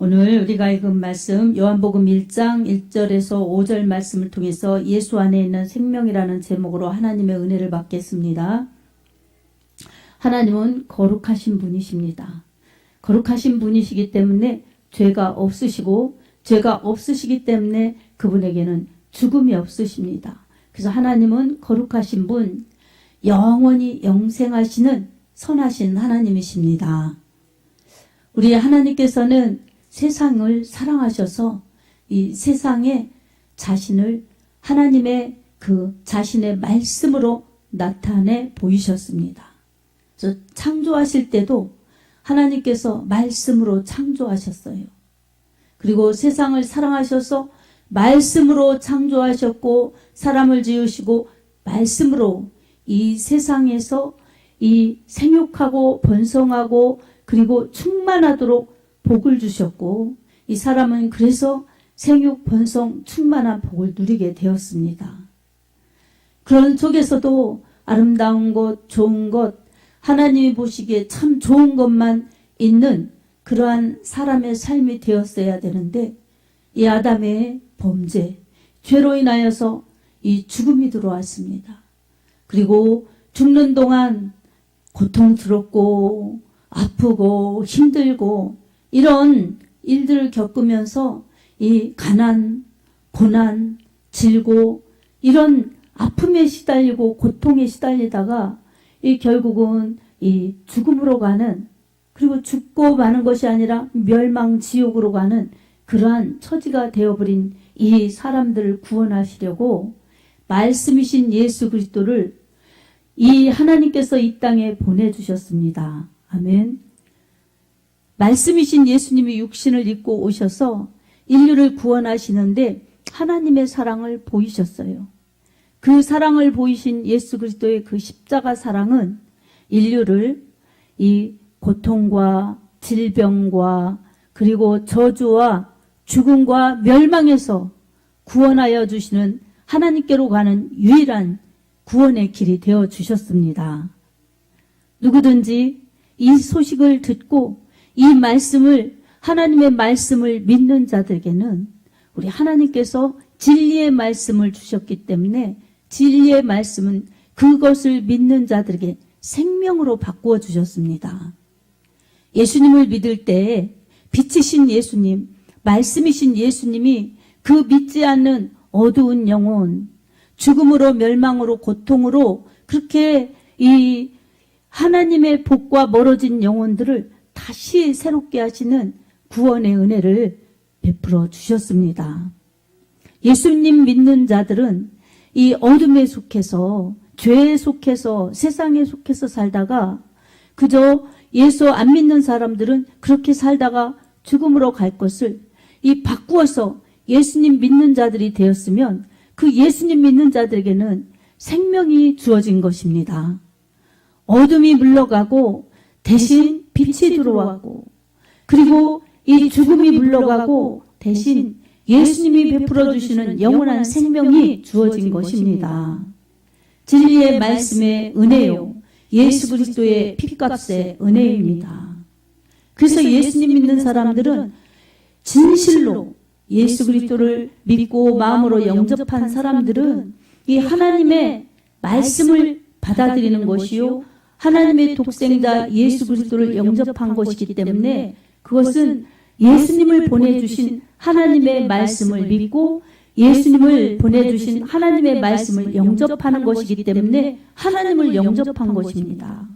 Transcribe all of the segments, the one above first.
오늘 우리가 읽은 말씀 요한복음 1장 1절에서 5절 말씀을 통해서 예수 안에 있는 생명이라는 제목으로 하나님의 은혜를 받겠습니다. 하나님은 거룩하신 분이십니다. 거룩하신 분이시기 때문에 죄가 없으시고 죄가 없으시기 때문에 그분에게는 죽음이 없으십니다. 그래서 하나님은 거룩하신 분, 영원히 영생하시는 선하신 하나님이십니다. 우리 하나님께서는 세상을 사랑하셔서 이 세상에 자신을 하나님의 그 자신의 말씀으로 나타내 보이셨습니다. 그래서 창조하실 때도 하나님께서 말씀으로 창조하셨어요. 그리고 세상을 사랑하셔서 말씀으로 창조하셨고 사람을 지으시고 말씀으로 이 세상에서 이 생육하고 번성하고 그리고 충만하도록 복을 주셨고 이 사람은 그래서 생육, 번성, 충만한 복을 누리게 되었습니다. 그런 속에서도 아름다운 것, 좋은 것, 하나님이 보시기에 참 좋은 것만 있는 그러한 사람의 삶이 되었어야 되는데 이 아담의 범죄, 죄로 인하여서 이 죽음이 들어왔습니다. 그리고 죽는 동안 고통스럽고 아프고 힘들고 이런 일들을 겪으면서 이 가난, 고난, 질고 이런 아픔에 시달리고 고통에 시달리다가 이 결국은 이 죽음으로 가는 그리고 죽고 마는 것이 아니라 멸망 지옥으로 가는 그러한 처지가 되어버린 이 사람들을 구원하시려고 말씀이신 예수 그리스도를 이 하나님께서 이 땅에 보내주셨습니다. 아멘. 말씀이신 예수님이 육신을 입고 오셔서 인류를 구원하시는데 하나님의 사랑을 보이셨어요. 그 사랑을 보이신 예수 그리스도의 그 십자가 사랑은 인류를 이 고통과 질병과 그리고 저주와 죽음과 멸망에서 구원하여 주시는 하나님께로 가는 유일한 구원의 길이 되어 주셨습니다. 누구든지 이 소식을 듣고 이 말씀을 하나님의 말씀을 믿는 자들에게는 우리 하나님께서 진리의 말씀을 주셨기 때문에 진리의 말씀은 그것을 믿는 자들에게 생명으로 바꾸어 주셨습니다. 예수님을 믿을 때 빛이신 예수님, 말씀이신 예수님이 그 믿지 않는 어두운 영혼, 죽음으로 멸망으로 고통으로 그렇게 이 하나님의 복과 멀어진 영혼들을 다시 새롭게 하시는 구원의 은혜를 베풀어 주셨습니다. 예수님 믿는 자들은 이 어둠에 속해서 죄에 속해서 세상에 속해서 살다가 그저 예수 안 믿는 사람들은 그렇게 살다가 죽음으로 갈 것을 이 바꾸어서 예수님 믿는 자들이 되었으면 그 예수님 믿는 자들에게는 생명이 주어진 것입니다. 어둠이 물러가고 대신 빛이 들어왔고 그리고 이 죽음이 물러가고 대신 예수님이 베풀어 주시는 영원한 생명이 주어진 것입니다. 진리의 말씀의 은혜요. 예수 그리스도의 핏값의 은혜입니다. 그래서 예수님 믿는 사람들은 진실로 예수 그리스도를 믿고 마음으로 영접한 사람들은 이 하나님의 말씀을 받아들이는 것이요. 하나님의 독생자 예수 그리스도를 영접한 것이기 때문에 그것은 예수님을 보내주신 하나님의 말씀을 믿고 예수님을 보내주신 하나님의 말씀을 영접하는 것이기 때문에 하나님을 영접한 것입니다.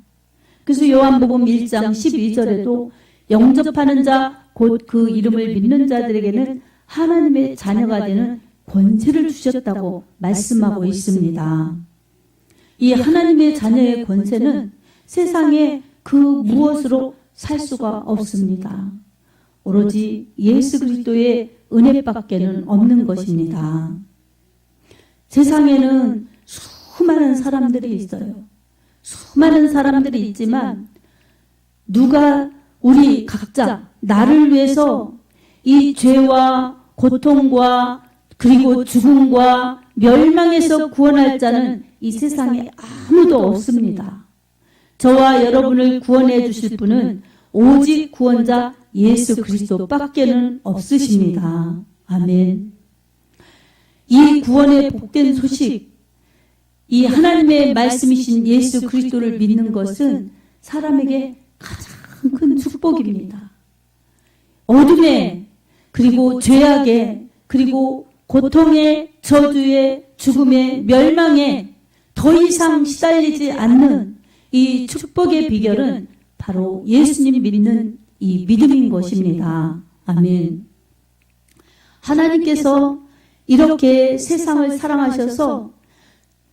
그래서 요한복음 1장 12절에도 영접하는 자 곧 그 이름을 믿는 자들에게는 하나님의 자녀가 되는 권세를 주셨다고 말씀하고 있습니다. 이 하나님의 자녀의 권세는 세상에 그 무엇으로 살 수가 없습니다. 오로지 예수 그리스도의 은혜밖에는 없는 것입니다. 세상에는 수많은 사람들이 있어요. 수많은 사람들이 있지만 누가 우리 각자 나를 위해서 이 죄와 고통과 그리고 죽음과 멸망에서 구원할 자는 이 세상에 아무도 없습니다. 저와 여러분을 구원해 주실 분은 오직 구원자 예수 그리스도밖에는 없으십니다. 아멘. 이 구원의 복된 소식, 이 하나님의 말씀이신 예수 그리스도를 믿는 것은 사람에게 가장 큰 축복입니다. 어둠에, 그리고 죄악에, 그리고 고통에, 저주에, 죽음에, 멸망에 더 이상 시달리지 않는 이 축복의 비결은 바로 예수님 믿는 이 믿음인 것입니다. 아멘. 하나님께서 이렇게 세상을 사랑하셔서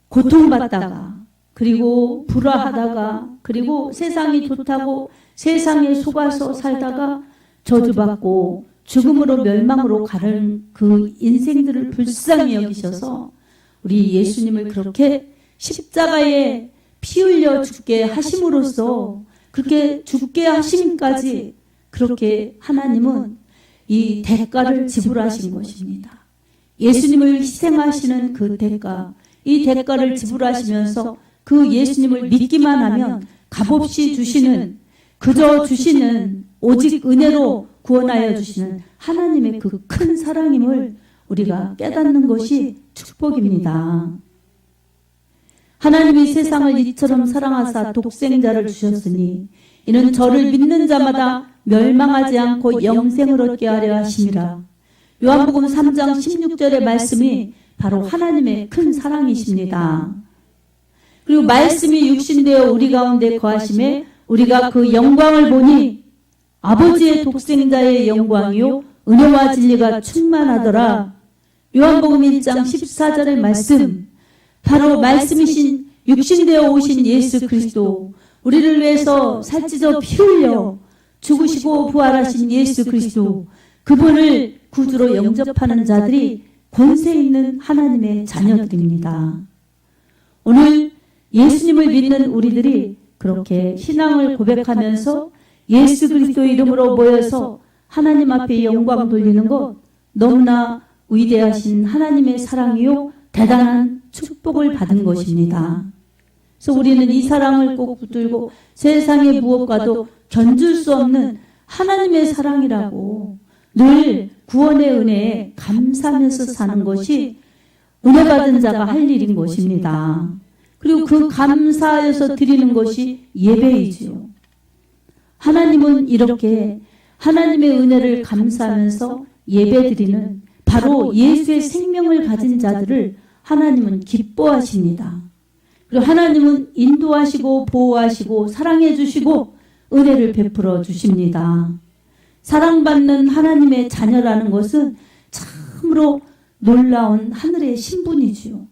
고통받다가, 그리고 불화하다가, 그리고 세상이 좋다고 세상에 속아서 살다가 저주받고 죽음으로 멸망으로 가는 그 인생들을 불쌍히 여기셔서 우리 예수님을 그렇게 십자가에 피 흘려 죽게 하심으로써, 그렇게 죽게 하심까지 그렇게 하나님은 이 대가를 지불하신 것입니다. 예수님을 희생하시는 그 대가, 이 대가를 지불하시면서 그 예수님을 믿기만 하면 값없이 주시는, 그저 주시는, 오직 은혜로 구원하여 주시는 하나님의 그 큰 사랑임을 우리가 깨닫는 것이 축복입니다. 하나님이 세상을 이처럼 사랑하사 독생자를 주셨으니 이는 저를 믿는 자마다 멸망하지 않고 영생을 얻게 하려 하심이라. 요한복음 3장 16절의 말씀이 바로 하나님의 큰 사랑이십니다. 그리고 말씀이 육신되어 우리 가운데 거하심에 우리가 그 영광을 보니 아버지의 독생자의 영광이요 은혜와 진리가 충만하더라. 요한복음 1장 14절의 말씀, 바로 말씀이신 육신되어 오신 예수 그리스도, 우리를 위해서 살찢어 피 흘려 죽으시고 부활하신 예수 그리스도, 그분을 구주로 영접하는 자들이 권세 있는 하나님의 자녀들입니다. 오늘 예수님을 믿는 우리들이 그렇게 신앙을 고백하면서 예수 그리스도 이름으로 모여서 하나님 앞에 영광 돌리는 것, 너무나 위대하신 하나님의 사랑이요 대단한 축복을 받은 것입니다. 그래서 우리는 이 사랑을 꼭 붙들고 세상의 무엇과도 견줄 수 없는 하나님의 사랑이라고 늘 구원의 은혜에 감사하면서 사는 것이 은혜 받은 자가 할 일인 것입니다. 그리고 그 감사하여서 드리는 것이 예배이지요. 하나님은 이렇게 하나님의 은혜를 감사하면서 예배드리는 바로 예수의 생명을 가진 자들을 하나님은 기뻐하십니다. 그리고 하나님은 인도하시고 보호하시고 사랑해 주시고 은혜를 베풀어 주십니다. 사랑받는 하나님의 자녀라는 것은 참으로 놀라운 하늘의 신분이지요.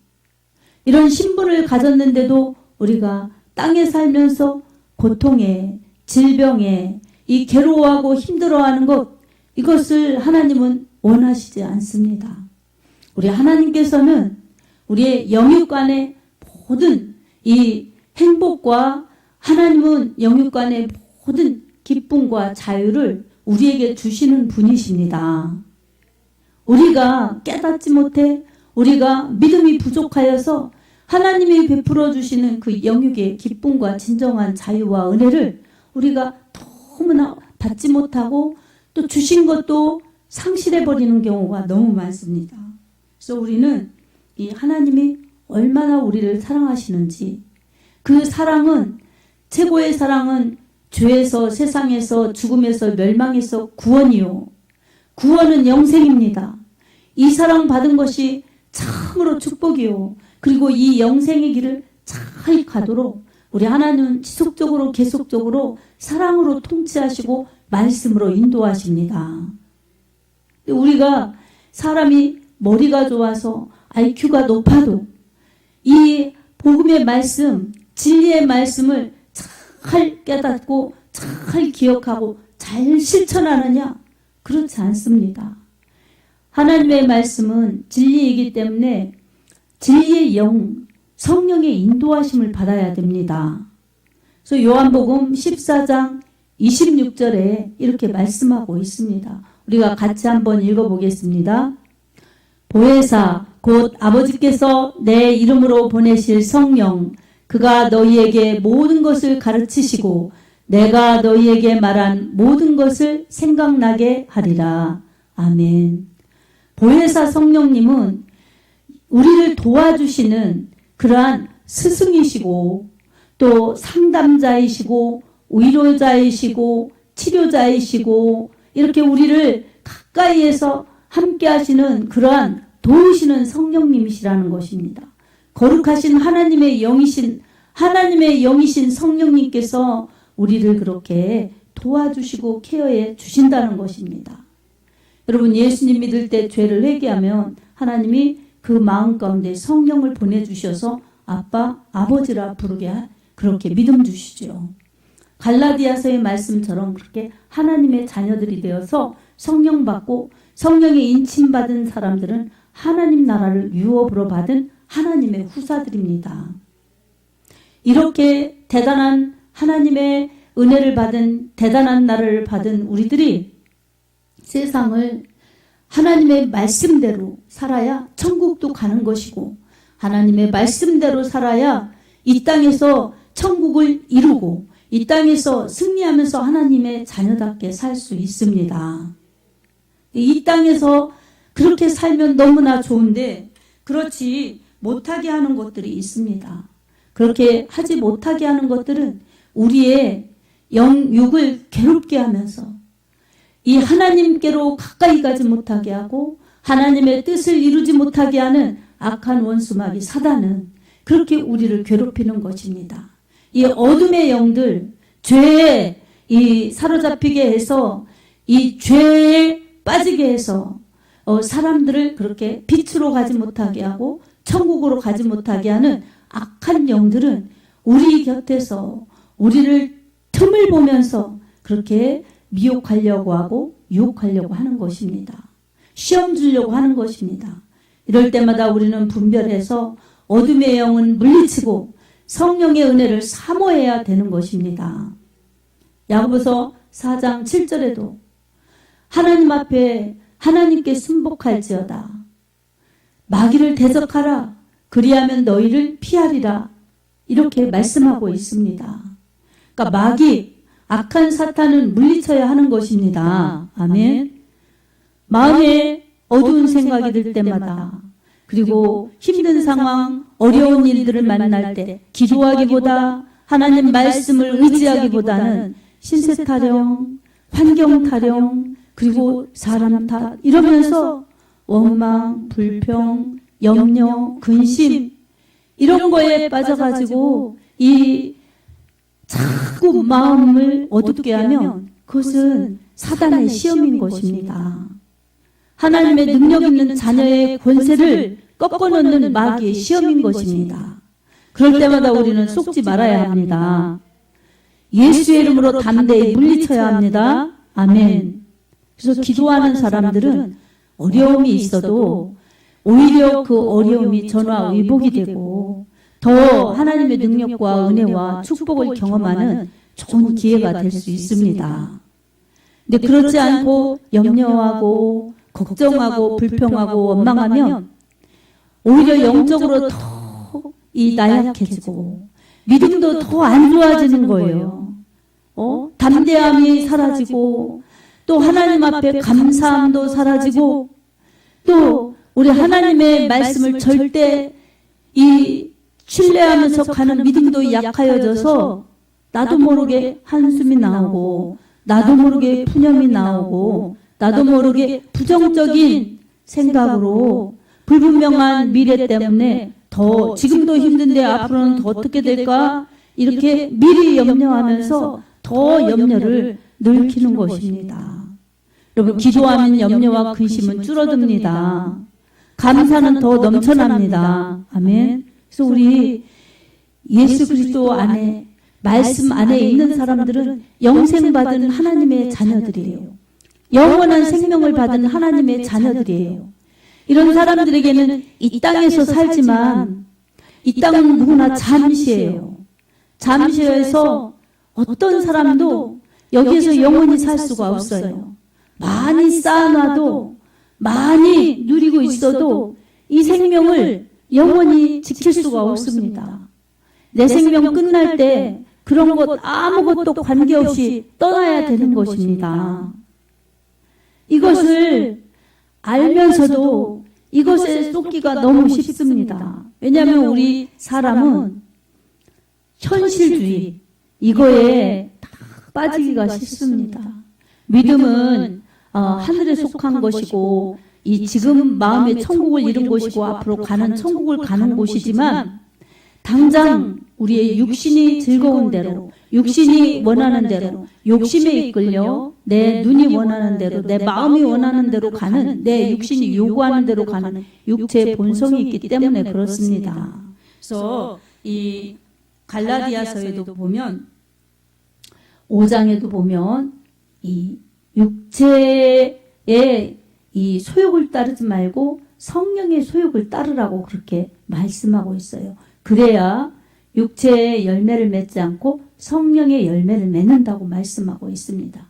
이런 신분을 가졌는데도 우리가 땅에 살면서 고통에, 질병에, 이 괴로워하고 힘들어하는 것, 이것을 하나님은 원하시지 않습니다. 우리 하나님께서는 우리의 영육간의 모든 이 행복과 하나님은 영육간의 모든 기쁨과 자유를 우리에게 주시는 분이십니다. 우리가 깨닫지 못해, 우리가 믿음이 부족하여서 하나님이 베풀어 주시는 그 영육의 기쁨과 진정한 자유와 은혜를 우리가 너무나 받지 못하고 또 주신 것도 상실해버리는 경우가 너무 많습니다. 그래서 우리는 이 하나님이 얼마나 우리를 사랑하시는지, 그 사랑은, 최고의 사랑은 죄에서, 세상에서, 죽음에서, 멸망에서 구원이요. 구원은 영생입니다. 이 사랑 받은 것이 참으로 축복이요. 그리고 이 영생의 길을 잘 가도록 우리 하나님은 지속적으로 계속적으로 사랑으로 통치하시고 말씀으로 인도하십니다. 우리가 사람이 머리가 좋아서 IQ가 높아도 이 복음의 말씀, 진리의 말씀을 잘 깨닫고 잘 기억하고 잘 실천하느냐? 그렇지 않습니다. 하나님의 말씀은 진리이기 때문에 진리의 영, 성령의 인도하심을 받아야 됩니다. 그래서 요한복음 14장 26절에 이렇게 말씀하고 있습니다. 우리가 같이 한번 읽어보겠습니다. 보혜사 곧 아버지께서 내 이름으로 보내실 성령, 그가 너희에게 모든 것을 가르치시고 내가 너희에게 말한 모든 것을 생각나게 하리라. 아멘. 보혜사 성령님은 우리를 도와주시는 그러한 스승이시고 또 상담자이시고 위로자이시고 치료자이시고 이렇게 우리를 가까이에서 함께 하시는 그러한 도우시는 성령님이시라는 것입니다. 거룩하신 하나님의 영이신 성령님께서 우리를 그렇게 도와주시고 케어해 주신다는 것입니다. 여러분, 예수님 믿을 때 죄를 회개하면 하나님이 그 마음 가운데 성령을 보내주셔서 아빠, 아버지라 부르게 그렇게 믿음 주시죠. 갈라디아서의 말씀처럼 그렇게 하나님의 자녀들이 되어서 성령 받고 성령의 인침받은 사람들은 하나님 나라를 유업으로 받은 하나님의 후사들입니다. 이렇게 대단한 하나님의 은혜를 받은 대단한 나라를 받은 우리들이 세상을 하나님의 말씀대로 살아야 천국도 가는 것이고 하나님의 말씀대로 살아야 이 땅에서 천국을 이루고 이 땅에서 승리하면서 하나님의 자녀답게 살 수 있습니다. 이 땅에서 그렇게 살면 너무나 좋은데 그렇지 못하게 하는 것들이 있습니다. 그렇게 하지 못하게 하는 것들은 우리의 영육을 괴롭게 하면서 이 하나님께로 가까이 가지 못하게 하고 하나님의 뜻을 이루지 못하게 하는 악한 원수마귀 사단은 그렇게 우리를 괴롭히는 것입니다. 이 어둠의 영들, 죄에 사로잡히게 해서 이 죄에 빠지게 해서 사람들을 그렇게 빛으로 가지 못하게 하고 천국으로 가지 못하게 하는 악한 영들은 우리 곁에서 우리를 틈을 보면서 그렇게 미혹하려고 하고 유혹하려고 하는 것입니다. 시험 주려고 하는 것입니다. 이럴 때마다 우리는 분별해서 어둠의 영은 물리치고 성령의 은혜를 사모해야 되는 것입니다. 야고보서 4장 7절에도 하나님 앞에 하나님께 순복할지어다. 마귀를 대적하라. 그리하면 너희를 피하리라. 이렇게 말씀하고 있습니다. 그러니까 마귀, 악한 사탄은 물리쳐야 하는 것입니다. 아멘. 마음에 어두운 생각이 들 때마다 그리고 힘든 상황, 어려운 일들을 만날 때 기도하기보다 하나님 말씀을 의지하기보다는 신세 타령, 환경 타령, 그리고 사람 탓 이러면서 원망, 불평, 염려, 근심 이런 거에 빠져가지고 이 자꾸 마음을 어둡게 하면 그것은 사단의 시험인 것입니다. 하나님의 능력 있는 자녀의 권세를 꺾어놓는 마귀의 시험인 것입니다. 그럴 때마다 우리는 속지 말아야 합니다. 예수의 이름으로 담대히 물리쳐야 합니다. 아멘. 그래서 기도하는 사람들은 어려움이 있어도 오히려 그 어려움이 전화위복이 되고 더 하나님의 능력과 은혜와 축복을 경험하는 좋은 기회가 될 수 있습니다. 근데 그렇지 않고 염려하고 걱정하고 불평하고 원망하면 오히려 영적으로 더 나약해지고 믿음도 더 안 좋아지는 거예요. 담대함이 사라지고 또 하나님 앞에 감사함도 사라지고 또 우리 하나님의 말씀을 절대 신뢰하면서 가는 믿음도 약하여져서 나도 모르게 한숨이 나오고 나도 모르게 푸념이 나오고 나도 모르게 부정적인 생각으로 불분명한 미래 때문에 더 지금도 힘든데 앞으로는 더 어떻게 될까 이렇게 미리 염려하면서 더 염려를 늘키는 것입니다. 여러분, 기도하면 염려와 근심은 줄어듭니다. 감사는 더 넘쳐납니다. 아멘. 그래서 우리 예수 그리스도 안에 말씀 안에 있는 사람들은 영생받은 하나님의 자녀들이에요. 영원한 생명을 받은 하나님의 자녀들이에요. 이런 사람들에게는 이 땅에서 살지만 이 땅은 누구나 잠시예요. 잠시여서 어떤 사람도 여기에서 영원히 살 수가 없어요. 많이 쌓아놔도 많이 누리고 있어도 이 생명을 영원히 지킬 수가 없습니다. 내 생명 끝날 때 그런 것 아무것도 관계없이 떠나야 되는 것입니다. 이것을 알면서도 이것에 쏟기가 너무 쉽습니다. 왜냐하면 우리 사람은 현실주의 이거에 다 빠지기가 쉽습니다. 믿음은 하늘에 속한 것이고 이 지금 마음의 천국을 이룬 것이고 앞으로 가는 천국을 가는 곳이지만 당장 우리의 육신이 즐거운 대로, 육신이 원하는 대로, 욕심에 이끌려 내 눈이 원하는 대로, 내 마음이 원하는 대로 가는, 내 육신이 요구하는 대로 가는 육체의 본성이 있기 때문에 그렇습니다. 그래서 이 갈라디아서에도 보면 5장에도 보면 이 육체의 이 소욕을 따르지 말고 성령의 소욕을 따르라고 그렇게 말씀하고 있어요. 그래야 육체의 열매를 맺지 않고 성령의 열매를 맺는다고 말씀하고 있습니다.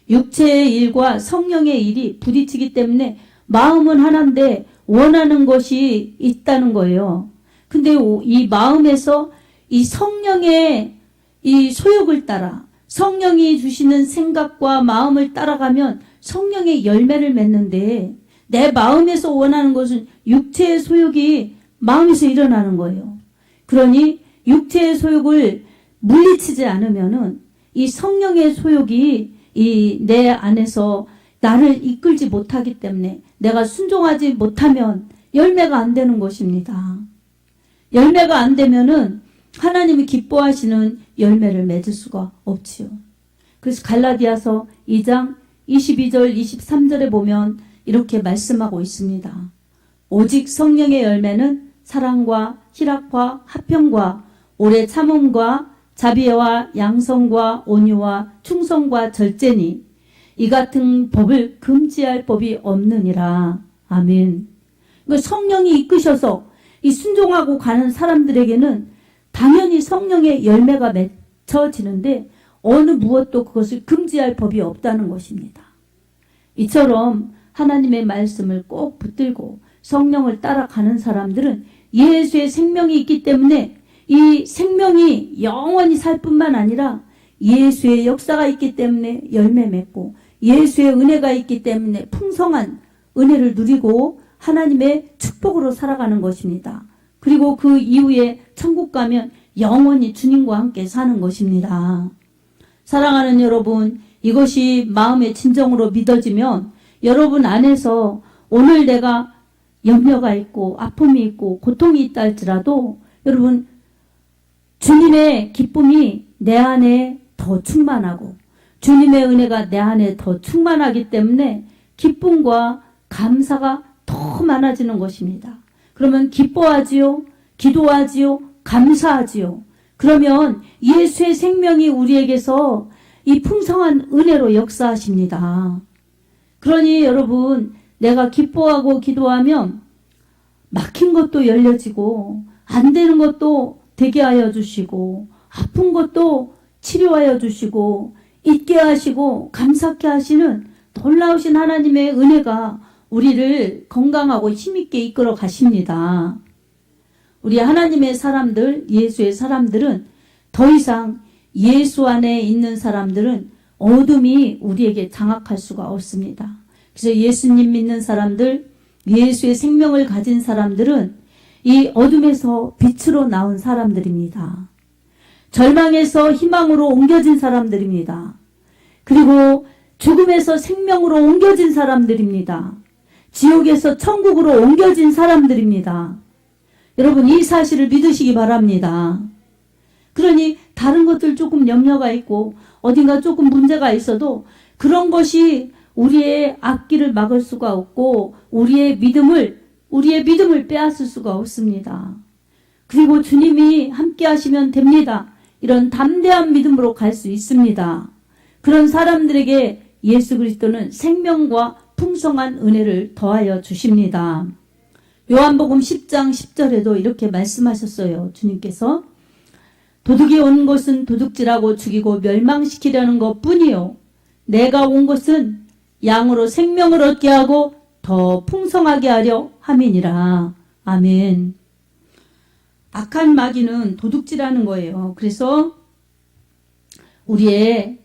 육체의 일과 성령의 일이 부딪히기 때문에 마음은 하나인데 원하는 것이 있다는 거예요. 근데 이 마음에서 이 성령의 이 소욕을 따라 성령이 주시는 생각과 마음을 따라가면 성령의 열매를 맺는데 내 마음에서 원하는 것은 육체의 소욕이 마음에서 일어나는 거예요. 그러니 육체의 소욕을 물리치지 않으면은 이 성령의 소욕이 이 내 안에서 나를 이끌지 못하기 때문에 내가 순종하지 못하면 열매가 안 되는 것입니다. 열매가 안 되면은 하나님이 기뻐하시는 열매를 맺을 수가 없지요. 그래서 갈라디아서 2장 22절 23절에 보면 이렇게 말씀하고 있습니다. 오직 성령의 열매는 사랑과 희락과 화평과 오래 참음과 자비와 양성과 온유와 충성과 절제니 이 같은 법을 금지할 법이 없느니라. 아멘. 성령이 이끄셔서 이 순종하고 가는 사람들에게는 당연히 성령의 열매가 맺혀지는데 어느 무엇도 그것을 금지할 법이 없다는 것입니다. 이처럼 하나님의 말씀을 꼭 붙들고 성령을 따라가는 사람들은 예수의 생명이 있기 때문에 이 생명이 영원히 살 뿐만 아니라 예수의 역사가 있기 때문에 열매 맺고 예수의 은혜가 있기 때문에 풍성한 은혜를 누리고 하나님의 축복으로 살아가는 것입니다. 그리고 그 이후에 천국 가면 영원히 주님과 함께 사는 것입니다. 사랑하는 여러분, 이것이 마음의 진정으로 믿어지면 여러분 안에서 오늘 내가 염려가 있고 아픔이 있고 고통이 있다 할지라도 여러분 주님의 기쁨이 내 안에 더 충만하고 주님의 은혜가 내 안에 더 충만하기 때문에 기쁨과 감사가 더 많아지는 것입니다. 그러면 기뻐하지요, 기도하지요, 감사하지요. 그러면 예수의 생명이 우리에게서 이 풍성한 은혜로 역사하십니다. 그러니 여러분 내가 기뻐하고 기도하면 막힌 것도 열려지고 안 되는 것도 되게 하여 주시고 아픈 것도 치료하여 주시고 잊게 하시고 감사케 하시는 놀라우신 하나님의 은혜가 우리를 건강하고 힘있게 이끌어 가십니다. 우리 하나님의 사람들, 예수의 사람들은 더 이상 예수 안에 있는 사람들은 어둠이 우리에게 장악할 수가 없습니다. 그래서 예수님 믿는 사람들, 예수의 생명을 가진 사람들은 이 어둠에서 빛으로 나온 사람들입니다. 절망에서 희망으로 옮겨진 사람들입니다. 그리고 죽음에서 생명으로 옮겨진 사람들입니다. 지옥에서 천국으로 옮겨진 사람들입니다. 여러분 이 사실을 믿으시기 바랍니다. 그러니 다른 것들 조금 염려가 있고 어딘가 조금 문제가 있어도 그런 것이 우리의 앞길을 막을 수가 없고 우리의 믿음을 빼앗을 수가 없습니다. 그리고 주님이 함께 하시면 됩니다. 이런 담대한 믿음으로 갈 수 있습니다. 그런 사람들에게 예수 그리스도는 생명과 풍성한 은혜를 더하여 주십니다. 요한복음 10장 10절에도 이렇게 말씀하셨어요. 주님께서 도둑이 온 것은 도둑질하고 죽이고 멸망시키려는 것뿐이요 내가 온 것은 양으로 생명을 얻게 하고 더 풍성하게 하려 함이니라. 아멘. 악한 마귀는 도둑질하는 거예요. 그래서 우리의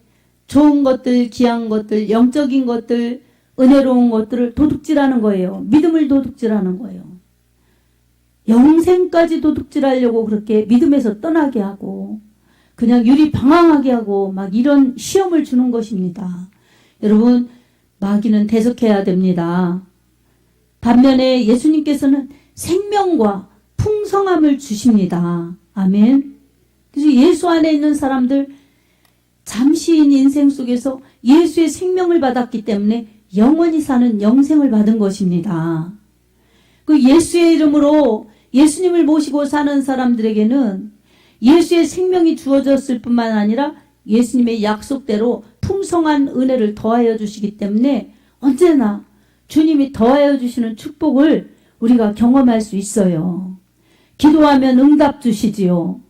좋은 것들, 귀한 것들, 영적인 것들, 은혜로운 것들을 도둑질하는 거예요. 믿음을 도둑질하는 거예요. 영생까지 도둑질하려고 그렇게 믿음에서 떠나게 하고 그냥 유리방황하게 하고 막 이런 시험을 주는 것입니다. 여러분, 마귀는 대적해야 됩니다. 반면에 예수님께서는 생명과 풍성함을 주십니다. 아멘. 그래서 예수 안에 있는 사람들 잠시인 인생 속에서 예수의 생명을 받았기 때문에 영원히 사는 영생을 받은 것입니다. 그 예수의 이름으로 예수님을 모시고 사는 사람들에게는 예수의 생명이 주어졌을 뿐만 아니라 예수님의 약속대로 풍성한 은혜를 더하여 주시기 때문에 언제나 주님이 더하여 주시는 축복을 우리가 경험할 수 있어요. 기도하면 응답 주시지요.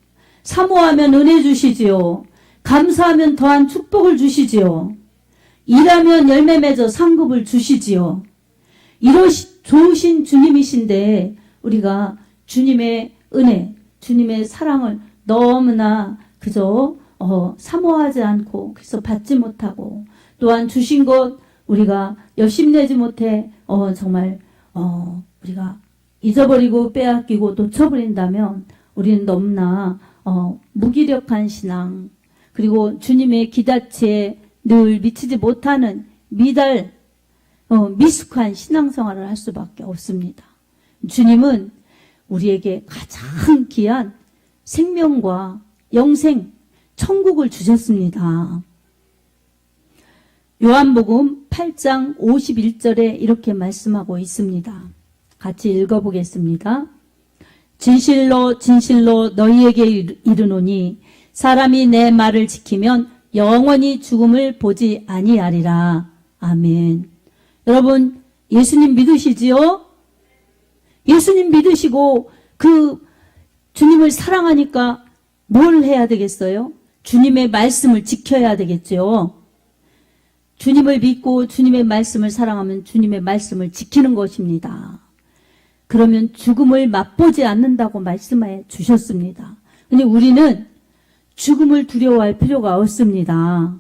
사모하면 은혜 주시지요. 감사하면 더한 축복을 주시지요. 일하면 열매 맺어 상급을 주시지요. 이러시 좋으신 주님이신데 우리가 주님의 은혜, 주님의 사랑을 너무나 그저 사모하지 않고 그래서 받지 못하고 또한 주신 것 우리가 열심내지 못해 정말 우리가 잊어버리고 빼앗기고 놓쳐버린다면 우리는 너무나 무기력한 신앙 그리고 주님의 기다치에 늘 미치지 못하는 미숙한 신앙생활을 할 수밖에 없습니다. 주님은 우리에게 가장 귀한 생명과 영생, 천국을 주셨습니다. 요한복음 8장 51절에 이렇게 말씀하고 있습니다. 같이 읽어보겠습니다. 진실로 진실로 너희에게 이르노니 사람이 내 말을 지키면 영원히 죽음을 보지 아니하리라. 아멘. 여러분 예수님 믿으시지요? 예수님 믿으시고 그 주님을 사랑하니까 뭘 해야 되겠어요? 주님의 말씀을 지켜야 되겠죠. 주님을 믿고 주님의 말씀을 사랑하면 주님의 말씀을 지키는 것입니다. 그러면 죽음을 맛보지 않는다고 말씀해 주셨습니다. 근데 우리는 죽음을 두려워할 필요가 없습니다.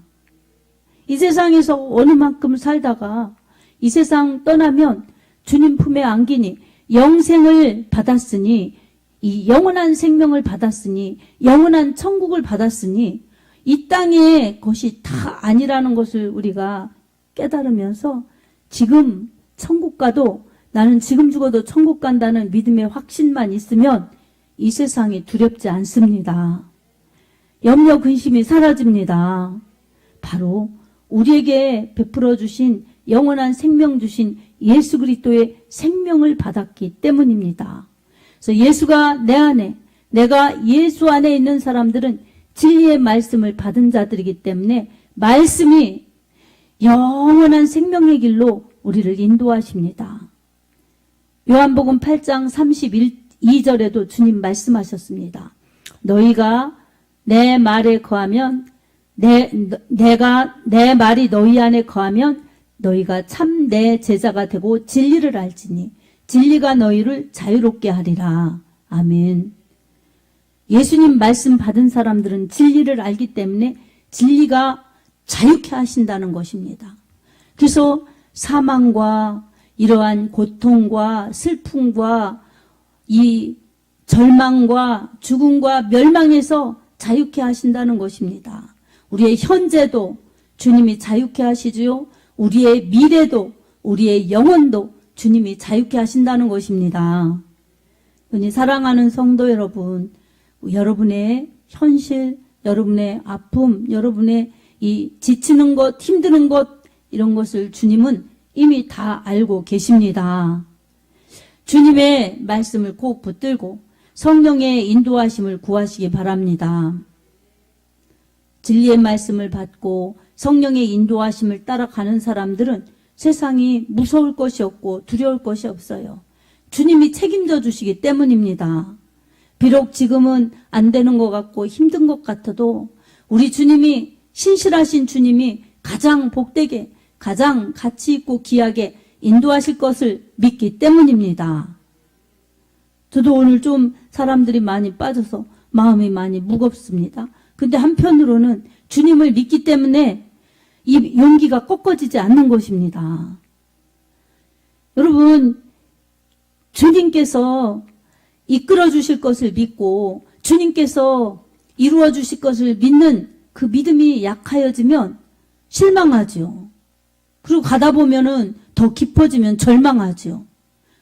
이 세상에서 어느 만큼 살다가 이 세상 떠나면 주님 품에 안기니 영생을 받았으니 이 영원한 생명을 받았으니 영원한 천국을 받았으니 이 땅의 것이 다 아니라는 것을 우리가 깨달으면서 지금 천국 가도 나는 지금 죽어도 천국 간다는 믿음의 확신만 있으면 이 세상이 두렵지 않습니다. 염려 근심이 사라집니다. 바로 우리에게 베풀어 주신 영원한 생명 주신 예수 그리스도의 생명을 받았기 때문입니다. 그래서 예수가 내 안에, 내가 예수 안에 있는 사람들은 진리의 말씀을 받은 자들이기 때문에 말씀이 영원한 생명의 길로 우리를 인도하십니다. 요한복음 8장 32절에도 주님 말씀하셨습니다. 너희가 내 말에 거하면 내가 내 말이 너희 안에 거하면 너희가 참 내 제자가 되고 진리를 알지니 진리가 너희를 자유롭게 하리라. 아멘. 예수님 말씀 받은 사람들은 진리를 알기 때문에 진리가 자유케 하신다는 것입니다. 그래서 사망과 이러한 고통과 슬픔과 이 절망과 죽음과 멸망에서 자유케 하신다는 것입니다. 우리의 현재도 주님이 자유케 하시지요. 우리의 미래도 우리의 영혼도 주님이 자유케 하신다는 것입니다. 사랑하는 성도 여러분, 여러분의 현실, 여러분의 아픔, 여러분의 이 지치는 것, 힘드는 것 이런 것을 주님은 이미 다 알고 계십니다. 주님의 말씀을 꼭 붙들고 성령의 인도하심을 구하시기 바랍니다. 진리의 말씀을 받고 성령의 인도하심을 따라가는 사람들은 세상이 무서울 것이 없고 두려울 것이 없어요. 주님이 책임져 주시기 때문입니다. 비록 지금은 안 되는 것 같고 힘든 것 같아도 우리 주님이 신실하신 주님이 가장 복되게 가장 가치 있고 귀하게 인도하실 것을 믿기 때문입니다. 저도 오늘 좀 사람들이 많이 빠져서 마음이 많이 무겁습니다. 근데 한편으로는 주님을 믿기 때문에 이 용기가 꺾어지지 않는 것입니다. 여러분, 주님께서 이끌어 주실 것을 믿고 주님께서 이루어 주실 것을 믿는 그 믿음이 약하여지면 실망하죠. 그리고 가다 보면은 더 깊어지면 절망하죠.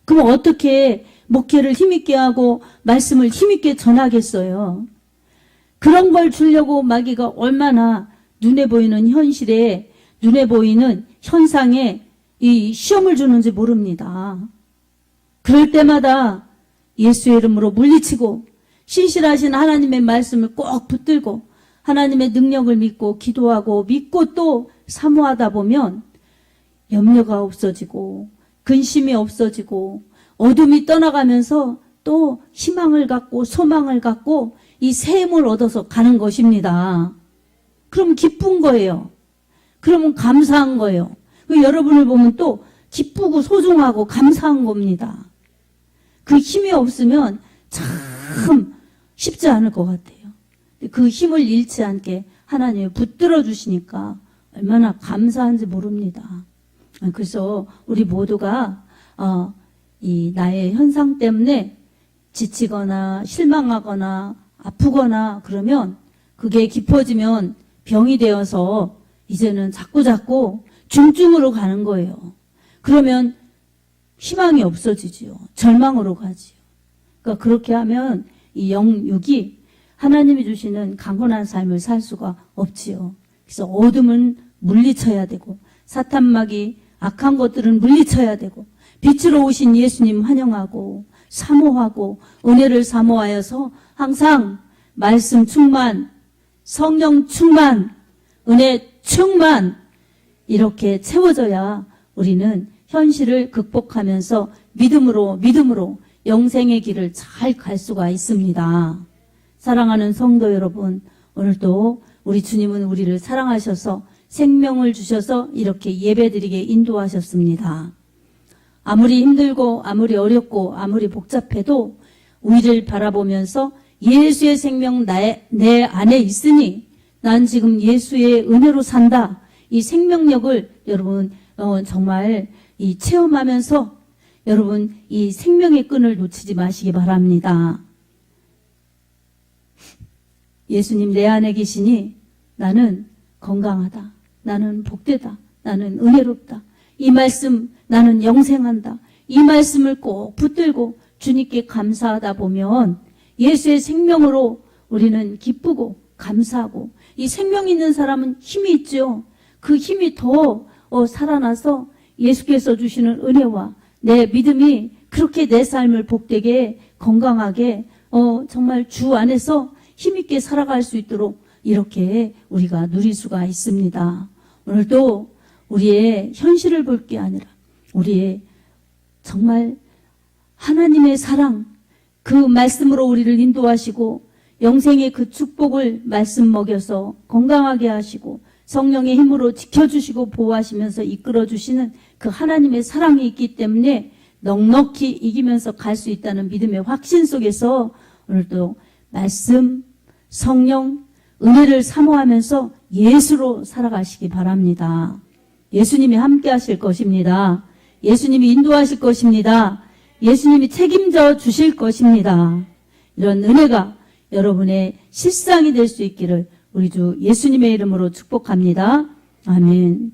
그럼 어떻게 목회를 힘있게 하고 말씀을 힘있게 전하겠어요? 그런 걸 주려고 마귀가 얼마나 눈에 보이는 현실에, 눈에 보이는 현상에 이 시험을 주는지 모릅니다. 그럴 때마다 예수의 이름으로 물리치고 신실하신 하나님의 말씀을 꼭 붙들고 하나님의 능력을 믿고 기도하고 믿고 또 사모하다 보면 염려가 없어지고 근심이 없어지고 어둠이 떠나가면서 또 희망을 갖고 소망을 갖고 이 새 힘을 얻어서 가는 것입니다. 그럼 기쁜 거예요. 그러면 감사한 거예요. 여러분을 보면 또 기쁘고 소중하고 감사한 겁니다. 그 힘이 없으면 참 쉽지 않을 것 같아요. 그 힘을 잃지 않게 하나님이 붙들어 주시니까 얼마나 감사한지 모릅니다. 그래서 우리 모두가 이 나의 현상 때문에 지치거나 실망하거나 아프거나 그러면 그게 깊어지면 병이 되어서 이제는 자꾸 중증으로 가는 거예요. 그러면 희망이 없어지지요. 절망으로 가지요. 그러니까 그렇게 하면 이 영육이 하나님이 주시는 강건한 삶을 살 수가 없지요. 그래서 어둠은 물리쳐야 되고 사탄막이 악한 것들은 물리쳐야 되고 빛으로 오신 예수님 환영하고 사모하고 은혜를 사모하여서 항상 말씀 충만, 성령 충만, 은혜 충만 이렇게 채워져야 우리는 현실을 극복하면서 믿음으로 영생의 길을 잘 갈 수가 있습니다. 사랑하는 성도 여러분, 오늘도 우리 주님은 우리를 사랑하셔서 생명을 주셔서 이렇게 예배드리게 인도하셨습니다. 아무리 힘들고 아무리 어렵고 아무리 복잡해도 우리를 바라보면서 예수의 생명 내 안에 있으니 난 지금 예수의 은혜로 산다. 이 생명력을 여러분 정말 이 체험하면서 여러분 이 생명의 끈을 놓치지 마시기 바랍니다. 예수님 내 안에 계시니 나는 건강하다. 나는 복되다. 나는 은혜롭다. 이 말씀 나는 영생한다. 이 말씀을 꼭 붙들고 주님께 감사하다 보면 예수의 생명으로 우리는 기쁘고 감사하고 이 생명 있는 사람은 힘이 있죠. 그 힘이 더 살아나서 예수께서 주시는 은혜와 내 믿음이 그렇게 내 삶을 복되게 건강하게 정말 주 안에서 힘있게 살아갈 수 있도록 이렇게 우리가 누릴 수가 있습니다. 오늘도 우리의 현실을 볼 게 아니라 우리의 정말 하나님의 사랑 그 말씀으로 우리를 인도하시고 영생의 그 축복을 말씀 먹여서 건강하게 하시고 성령의 힘으로 지켜주시고 보호하시면서 이끌어주시는 그 하나님의 사랑이 있기 때문에 넉넉히 이기면서 갈 수 있다는 믿음의 확신 속에서 오늘도 말씀, 성령, 은혜를 사모하면서 예수로 살아가시기 바랍니다. 예수님이 함께 하실 것입니다. 예수님이 인도하실 것입니다. 예수님이 책임져 주실 것입니다. 이런 은혜가 여러분의 실상이 될 수 있기를 우리 주 예수님의 이름으로 축복합니다. 아멘.